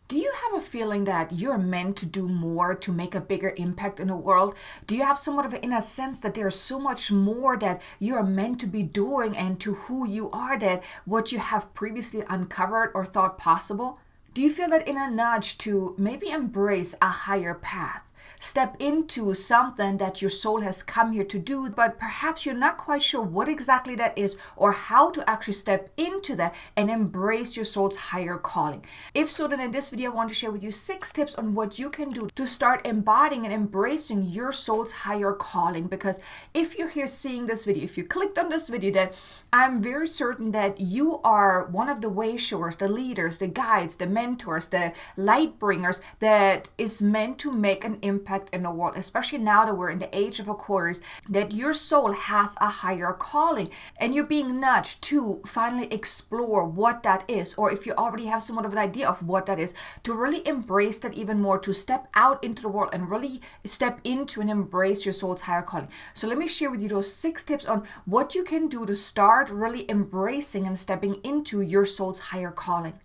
Do you have a feeling that you're meant to do more to make a bigger impact in the world? Do you have somewhat of in a sense that there's so much more that you are meant to be doing and to who you are that what you have previously uncovered or thought possible? Do you feel that inner nudge to maybe embrace a higher path? Step into something that your soul has come here to do, but perhaps you're not quite sure what exactly that is or how to actually step into that and embrace your soul's higher calling. If so, then in this video, I want to share with you 6 tips on what you can do to start embodying and embracing your soul's higher calling. Because if you're here seeing this video, if you clicked on this video, then I'm very certain that you are one of the way showers, the leaders, the guides, the mentors, the light bringers that is meant to make an impact in the world, especially now that we're in the age of Aquarius, that your soul has a higher calling and you're being nudged to finally explore what that is, or if you already have somewhat of an idea of what that is, to really embrace that even more, to step out into the world and really step into and embrace your soul's higher calling. So let me share with you those 6 tips on what you can do to start really embracing and stepping into your soul's higher calling.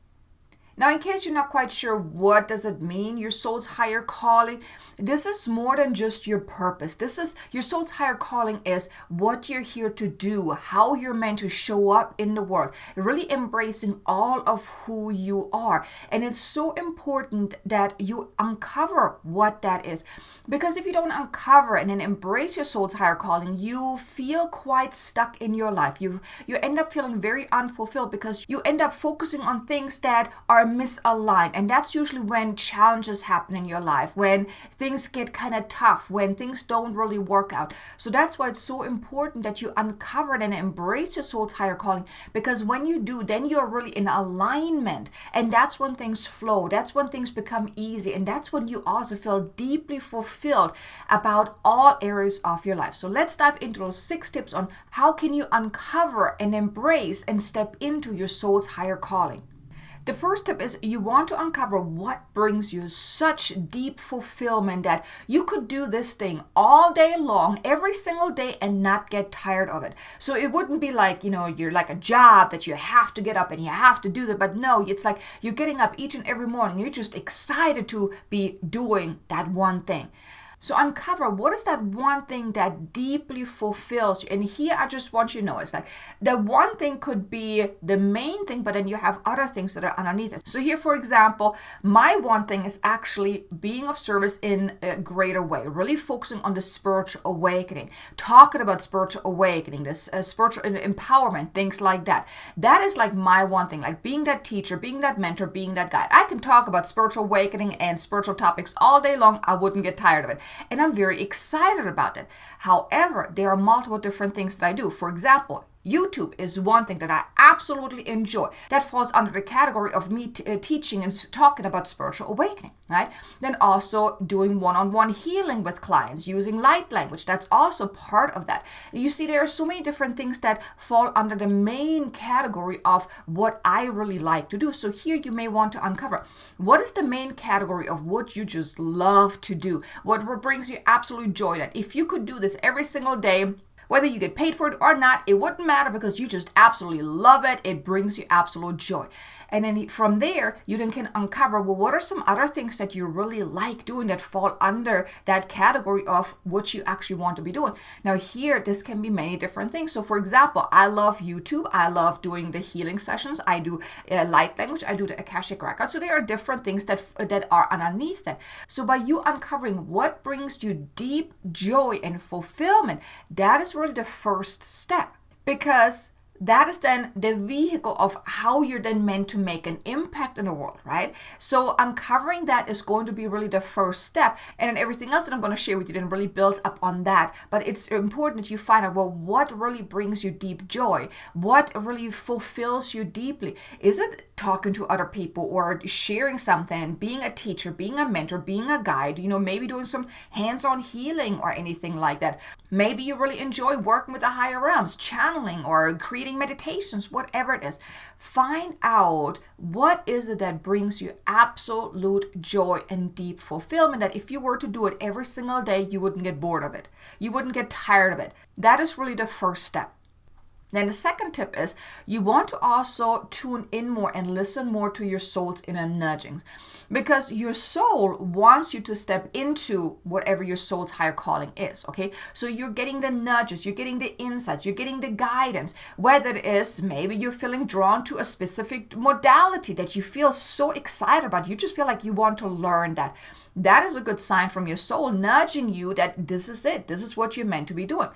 Now, in case you're not quite sure what does it mean, your soul's higher calling, this is more than just your purpose. This is your soul's higher calling is what you're here to do, how you're meant to show up in the world, really embracing all of who you are. And it's so important that you uncover what that is. Because if you don't uncover and then embrace your soul's higher calling, you feel quite stuck in your life. You end up feeling very unfulfilled because you end up focusing on things that are misaligned, and that's usually when challenges happen in your life, when things get kind of tough, when things don't really work out. So that's why it's so important that you uncover and embrace your soul's higher calling, because when you do, then you're really in alignment, and that's when things flow, that's when things become easy, and that's when you also feel deeply fulfilled about all areas of your life. So let's dive into those 6 tips on how can you uncover and embrace and step into your soul's higher calling. The first tip is you want to uncover what brings you such deep fulfillment that you could do this thing all day long, every single day, and not get tired of it. So it wouldn't be like, you're like a job that you have to get up and you have to do that. But no, it's like you're getting up each and every morning. You're just excited to be doing that one thing. So uncover what is that one thing that deeply fulfills you. And here I just want you to know, it's like the one thing could be the main thing, but then you have other things that are underneath it. So here, for example, my one thing is actually being of service in a greater way, really focusing on the spiritual awakening, talking about spiritual awakening, this spiritual empowerment, things like that. That is like my one thing, like being that teacher, being that mentor, being that guide. I can talk about spiritual awakening and spiritual topics all day long. I wouldn't get tired of it. And I'm very excited about it. However, there are multiple different things that I do. For example, YouTube is one thing that I absolutely enjoy. That falls under the category of me teaching and talking about spiritual awakening, right? Then also doing one-on-one healing with clients using light language. That's also part of that. You see, there are so many different things that fall under the main category of what I really like to do. So here you may want to uncover what is the main category of what you just love to do, what brings you absolute joy. That if you could do this every single day, whether you get paid for it or not, it wouldn't matter because you just absolutely love it. It brings you absolute joy. And then from there, you then can uncover, well, what are some other things that you really like doing that fall under that category of what you actually want to be doing. Now here, this can be many different things. So for example, I love YouTube. I love doing the healing sessions. I do light language. I do the Akashic Records. So there are different things that are underneath that. So by you uncovering what brings you deep joy and fulfillment, that is really the first step, because that is then the vehicle of how you're then meant to make an impact in the world, right? So uncovering that is going to be really the first step. And then everything else that I'm going to share with you then really builds up on that. But it's important that you find out, well, what really brings you deep joy? What really fulfills you deeply? Is it talking to other people or sharing something, being a teacher, being a mentor, being a guide, maybe doing some hands-on healing or anything like that? Maybe you really enjoy working with the higher realms, channeling or creating meditations, whatever it is. Find out what is it that brings you absolute joy and deep fulfillment, that if you were to do it every single day, you wouldn't get bored of it. You wouldn't get tired of it. That is really the first step. Then the second tip is you want to also tune in more and listen more to your soul's inner nudgings, because your soul wants you to step into whatever your soul's higher calling is, okay? So you're getting the nudges, you're getting the insights, you're getting the guidance, whether it is maybe you're feeling drawn to a specific modality that you feel so excited about, you just feel like you want to learn that. That is a good sign from your soul nudging you that this is it, this is what you're meant to be doing.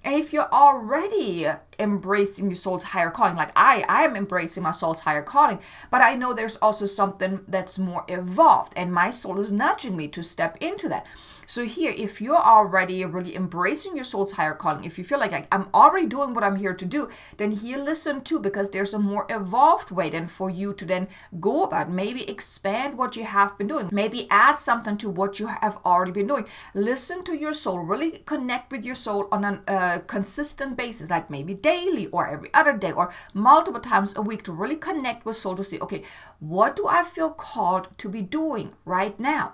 And if you're already embracing your soul's higher calling, like I am embracing my soul's higher calling, but I know there's also something that's more evolved, and my soul is nudging me to step into that. So here, if you're already really embracing your soul's higher calling, if you feel like I'm already doing what I'm here to do, then here listen too, because there's a more evolved way then for you to then go about. Maybe expand what you have been doing. Maybe add something to what you have already been doing. Listen to your soul. Really connect with your soul on a consistent basis, like maybe daily or every other day or multiple times a week, to really connect with soul to see, okay, what do I feel called to be doing right now?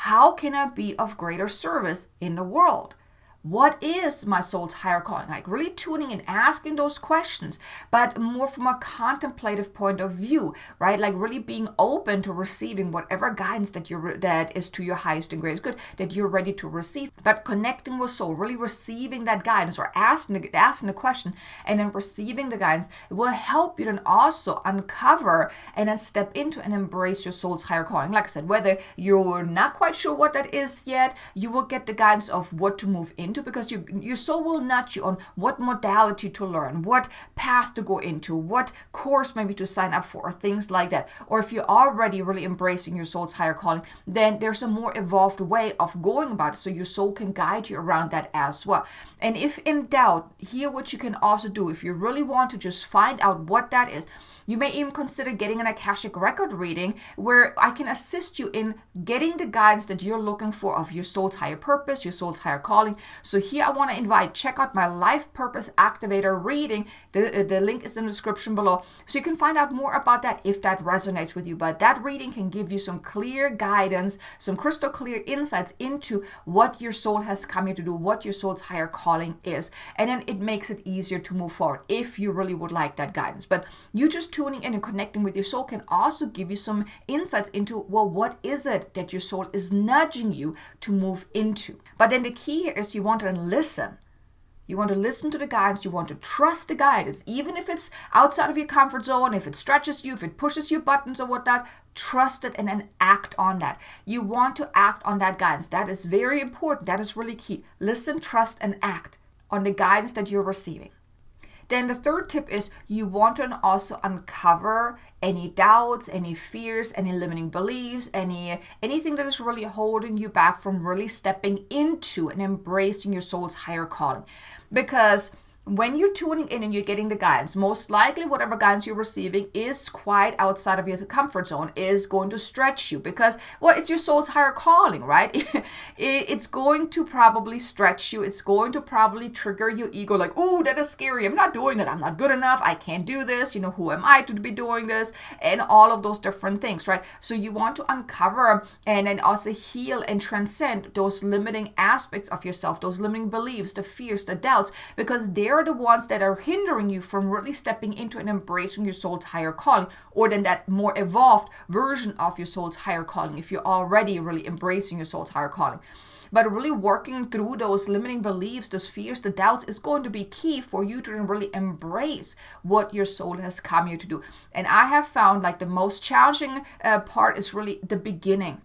How can I be of greater service in the world? What is my soul's higher calling? Like really tuning and asking those questions, but more from a contemplative point of view, right? Like really being open to receiving whatever guidance that is to your highest and greatest good that you're ready to receive. But connecting with soul, really receiving that guidance or asking the question and then receiving the guidance will help you then also uncover and then step into and embrace your soul's higher calling. Like I said, whether you're not quite sure what that is yet, you will get the guidance of what to move into, because your soul will nudge you on what modality to learn, what path to go into, what course maybe to sign up for, or things like that. Or if you're already really embracing your soul's higher calling, then there's a more evolved way of going about it, so your soul can guide you around that as well. And if in doubt, here what you can also do, if you really want to just find out what that is, you may even consider getting an Akashic record reading, where I can assist you in getting the guidance that you're looking for of your soul's higher purpose, your soul's higher calling. So here I want to invite, check out my Life Purpose Activator reading. The link is in the description below, so you can find out more about that if that resonates with you. But that reading can give you some clear guidance, some crystal clear insights into what your soul has come here to do, what your soul's higher calling is. And then it makes it easier to move forward if you really would like that guidance. But you just tuning in and connecting with your soul can also give you some insights into, well, what is it that your soul is nudging you to move into? But then the key here is you want to listen. You want to listen to the guidance. You want to trust the guidance, even if it's outside of your comfort zone, if it stretches you, if it pushes your buttons or whatnot. Trust it and then act on that. You want to act on that guidance. That is very important. That is really key. Listen, trust, and act on the guidance that you're receiving. Then the third tip is you want to also uncover any doubts, any fears, any limiting beliefs, anything that is really holding you back from really stepping into and embracing your soul's higher calling. Because when you're tuning in and you're getting the guidance, most likely whatever guidance you're receiving is quite outside of your comfort zone, is going to stretch you, because, well, it's your soul's higher calling, right? It's going to probably stretch you. It's going to probably trigger your ego, like, oh, that is scary. I'm not doing that. I'm not good enough. I can't do this. Who am I to be doing this? And all of those different things, right? So you want to uncover and then also heal and transcend those limiting aspects of yourself, those limiting beliefs, the fears, the doubts, because they're the ones that are hindering you from really stepping into and embracing your soul's higher calling, or then that more evolved version of your soul's higher calling, if you're already really embracing your soul's higher calling. But really working through those limiting beliefs, those fears, the doubts is going to be key for you to really embrace what your soul has come here to do. And I have found like the most challenging part is really the beginning.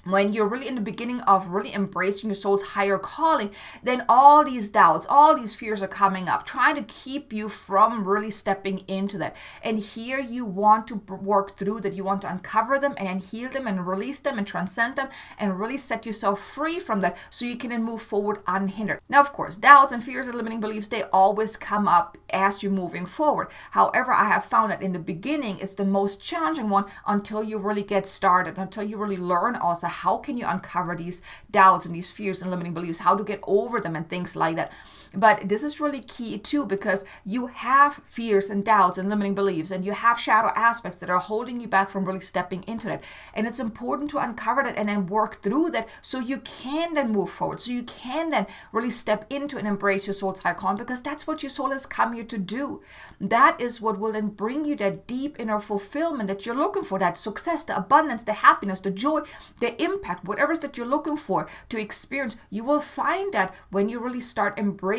When you're really in the beginning of really embracing your soul's higher calling, then all these doubts, all these fears are coming up, trying to keep you from really stepping into that. And here you want to work through that. You want to uncover them and then heal them and release them and transcend them and really set yourself free from that, so you can then move forward unhindered. Now, of course, doubts and fears and limiting beliefs, they always come up as you're moving forward. However, I have found that in the beginning, it's the most challenging one until you really get started, until you really learn also how can you uncover these doubts and these fears and limiting beliefs, how to get over them and things like that. But this is really key too, because you have fears and doubts and limiting beliefs, and you have shadow aspects that are holding you back from really stepping into it. And it's important to uncover that and then work through that so you can then move forward, so you can then really step into and embrace your soul's higher calling, because that's what your soul has come here to do. That is what will then bring you that deep inner fulfillment that you're looking for, that success, the abundance, the happiness, the joy, the impact, whatever it is that you're looking for to experience. You will find that when you really start embracing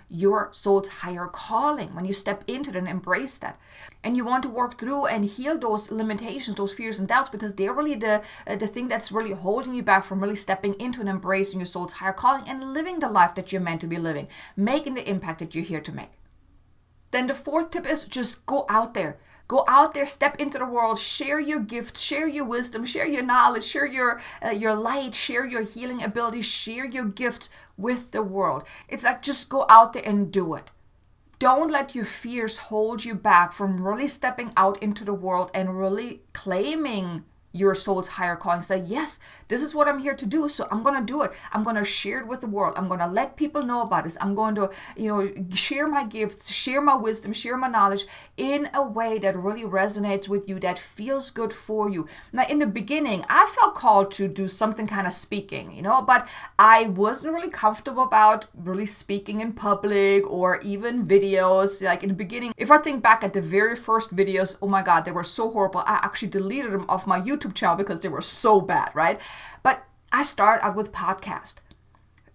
your soul's higher calling, when you step into it and embrace that. And you want to work through and heal those limitations, those fears and doubts, because they're really the thing that's really holding you back from really stepping into and embracing your soul's higher calling and living the life that you're meant to be living, making the impact that you're here to make. Then the fourth tip is just go out there. Go out there, step into the world, share your gifts, share your wisdom, share your knowledge, share your light, share your healing abilities, share your gifts with the world. It's like just go out there and do it. Don't let your fears hold you back from really stepping out into the world and really claiming your soul's higher calling. Say, yes, this is what I'm here to do, so I'm going to do it. I'm going to share it with the world. I'm going to let people know about this. I'm going to, share my gifts, share my wisdom, share my knowledge in a way that really resonates with you, that feels good for you. Now, in the beginning, I felt called to do something kind of speaking, but I wasn't really comfortable about really speaking in public or even videos. Like in the beginning, if I think back at the very first videos, oh my God, they were so horrible. I actually deleted them off my YouTube channel because they were so bad, right? But I started out with podcast.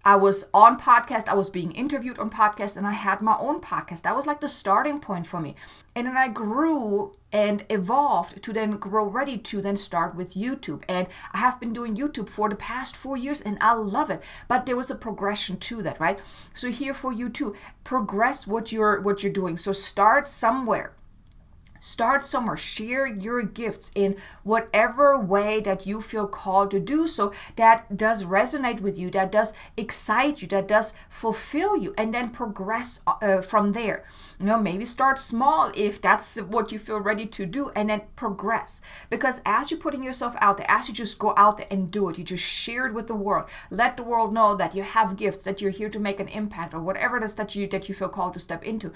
I was on podcast, I was being interviewed on podcast, and I had my own podcast. That was like the starting point for me. And then I grew and evolved to then grow ready to then start with YouTube. And I have been doing YouTube for the past 4 years and I love it. But there was a progression to that, right? So here for you too, progress what you're doing. So start somewhere. Start somewhere, share your gifts in whatever way that you feel called to do so, that does resonate with you, that does excite you, that does fulfill you, and then progress from there. Maybe start small if that's what you feel ready to do, and then progress. Because as you're putting yourself out there, as you just go out there and do it, you just share it with the world, let the world know that you have gifts, that you're here to make an impact, or whatever it is that you feel called to step into.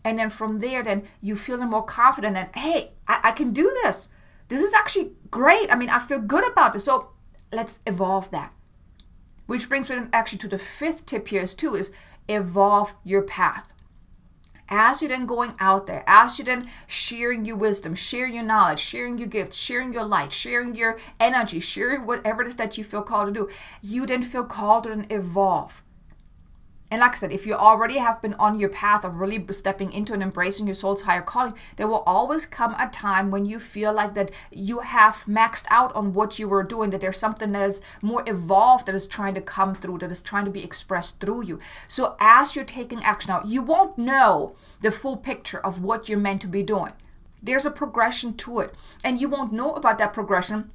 And then from there, then you feel more confident and, hey, I can do this. This is actually great. I mean, I feel good about this. So let's evolve that. Which brings me actually to the fifth tip here is evolve your path. As you're then going out there, as you're then sharing your wisdom, sharing your knowledge, sharing your gifts, sharing your light, sharing your energy, sharing whatever it is that you feel called to do, you then feel called to then evolve. And like I said, if you already have been on your path of really stepping into and embracing your soul's higher calling, there will always come a time when you feel like that you have maxed out on what you were doing, that there's something that is more evolved that is trying to come through, that is trying to be expressed through you. So as you're taking action now, you won't know the full picture of what you're meant to be doing. There's a progression to it. And you won't know about that progression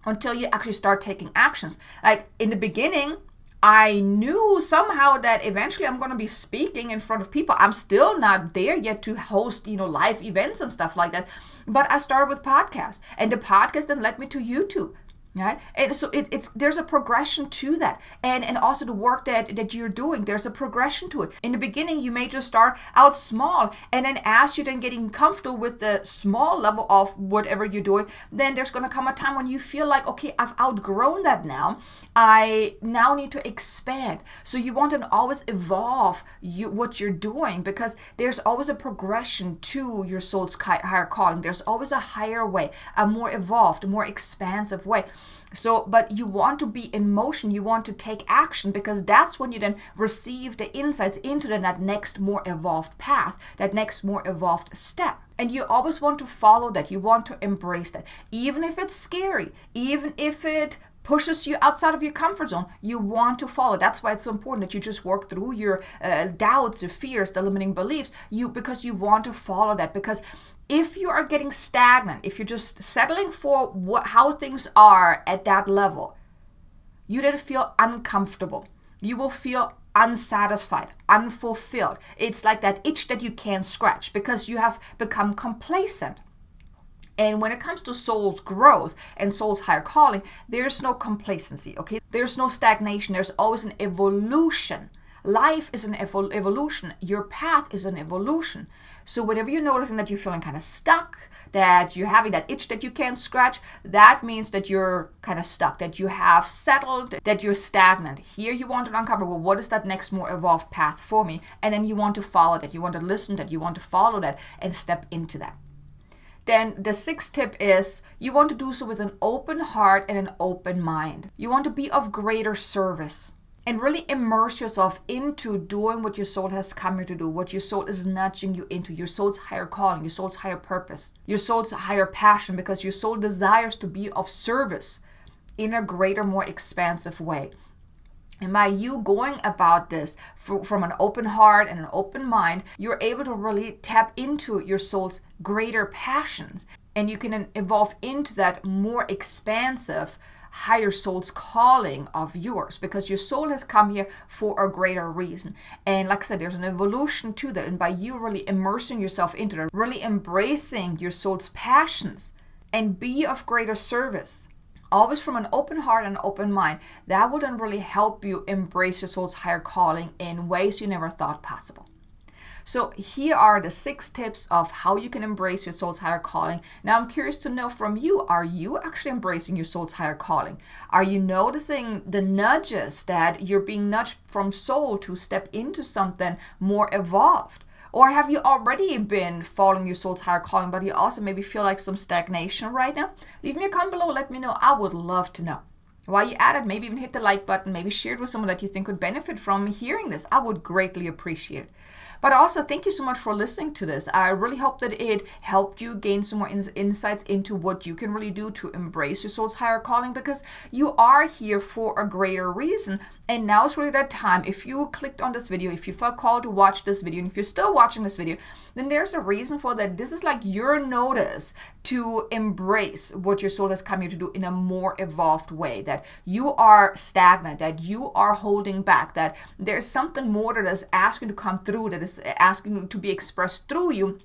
until you actually start taking actions. Like in the beginning, I knew somehow that eventually I'm going to be speaking in front of people. I'm still not there yet to host, live events and stuff like that. But I started with podcasts, and the podcast then led me to YouTube. Right? And so there's a progression to that. And also the work that you're doing, there's a progression to it. In the beginning, you may just start out small. And then as you're then getting comfortable with the small level of whatever you're doing, then there's going to come a time when you feel like, okay, I've outgrown that now. I now need to expand. So you want to always evolve what you're doing, because there's always a progression to your soul's higher calling. There's always a higher way, a more evolved, a more expansive way. So, but you want to be in motion, you want to take action, because that's when you then receive the insights into that next more evolved path, that next more evolved step. And you always want to follow that, you want to embrace that. Even if it's scary, even if it pushes you outside of your comfort zone, you want to follow. That's why it's so important that you just work through your doubts, your fears, the limiting beliefs, because you want to follow that. Because if you are getting stagnant, if you're just settling for how things are at that level, you then feel uncomfortable. You will feel unsatisfied, unfulfilled. It's like that itch that you can't scratch because you have become complacent. And when it comes to soul's growth and soul's higher calling, there's no complacency, okay? There's no stagnation. There's always an evolution. Life is an evolution. Your path is an evolution. So whenever you're noticing that you're feeling kind of stuck, that you're having that itch that you can't scratch, that means that you're kind of stuck, that you have settled, that you're stagnant. Here you want to uncover, well, what is that next more evolved path for me? And then you want to follow that. You want to listen to that. You want to follow that and step into that. Then the sixth tip is you want to do so with an open heart and an open mind. You want to be of greater service and really immerse yourself into doing what your soul has come here to do, what your soul is nudging you into, your soul's higher calling, your soul's higher purpose, your soul's higher passion, because your soul desires to be of service in a greater, more expansive way. And by you going about this from an open heart and an open mind, you're able to really tap into your soul's greater passions. And you can evolve into that more expansive, higher soul's calling of yours, because your soul has come here for a greater reason. And like I said, there's an evolution to that. And by you really immersing yourself into that, really embracing your soul's passions and be of greater service, always from an open heart and an open mind, that will then really help you embrace your soul's higher calling in ways you never thought possible. So here are the 6 tips of how you can embrace your soul's higher calling. Now I'm curious to know from you, are you actually embracing your soul's higher calling? Are you noticing the nudges that you're being nudged from soul to step into something more evolved? Or have you already been following your soul's higher calling, but you also maybe feel like some stagnation right now? Leave me a comment below. Let me know. I would love to know. While you're at it, maybe even hit the like button. Maybe share it with someone that you think would benefit from hearing this. I would greatly appreciate it. But also, thank you so much for listening to this. I really hope that it helped you gain some more insights into what you can really do to embrace your soul's higher calling, because you are here for a greater reason. And now is really that time. If you clicked on this video, if you felt called to watch this video, and if you're still watching this video, then there's a reason for that. This is like your notice to embrace what your soul has come here to do in a more evolved way, that you are stagnant, that you are holding back, that there's something more that is asking to come through, that is asking to be expressed through you.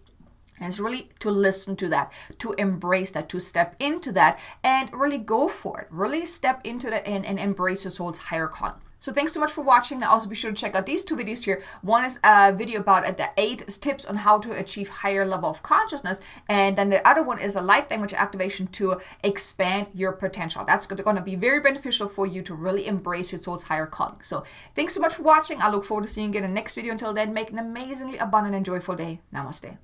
And it's really to listen to that, to embrace that, to step into that, and really go for it. Really step into that and embrace your soul's higher calling. So thanks so much for watching. Now also be sure to check out these 2 videos here. One is a video about the 8 tips on how to achieve higher level of consciousness. And then the other one is a light language activation to expand your potential. That's going to be very beneficial for you to really embrace your soul's higher calling. So thanks so much for watching. I look forward to seeing you in the next video. Until then, make an amazingly abundant and joyful day. Namaste.